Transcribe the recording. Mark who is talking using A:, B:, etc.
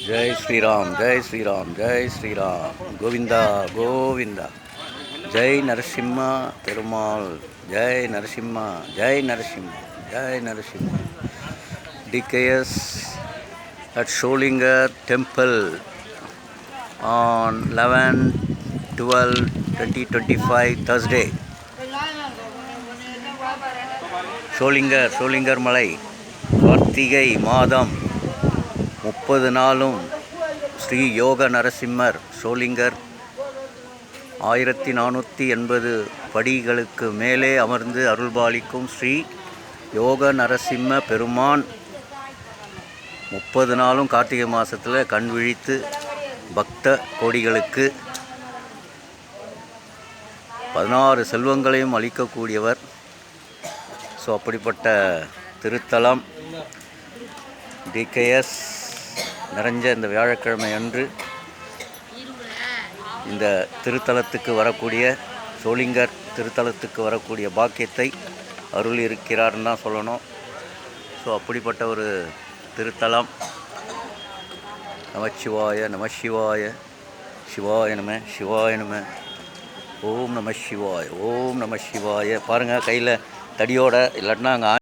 A: जय श्री राम, जय श्री राम, जय श्री राम, गोविंदा गोविंदा. जय नरसिम्हा पेरुमाल, जय नरसिम्हा, जय नरसिम्हा, जय Narasimha. DKS at Sholingar Temple on 11/12/2025 Thursday. Sholinghur மலை கார்த்திகை மாதம் 30 நாளும் ஸ்ரீ யோக நரசிம்மர் ஷோலிங்கர் 1480 படிகளுக்கு மேலே அமர்ந்து அருள்பாலிக்கும் ஸ்ரீ யோக நரசிம்ம பெருமான் 30 நாளும் கார்த்திகை மாதத்தில் கண் விழித்து பக்த கோடிகளுக்கு 16 செல்வங்களையும் அளிக்கக்கூடியவர். ஸோ அப்படிப்பட்ட திருத்தலம் DKS நிறைஞ்ச இந்த வியாழக்கிழமை அன்று இந்த திருத்தலத்துக்கு வரக்கூடிய ஷோலிங்கர் திருத்தலத்துக்கு வரக்கூடிய பாக்கியத்தை அருள் இருக்கிறார்னு தான் சொல்லணும். ஸோ அப்படிப்பட்ட ஒரு திருத்தலம். நமச்சிவாய நமசிவாய சிவாய நம சிவாய நம ஓம் நம சிவாய ஓம் நம சிவாய. பாருங்கள் கையில் தடியோட இல்லாட்டினா அங்கே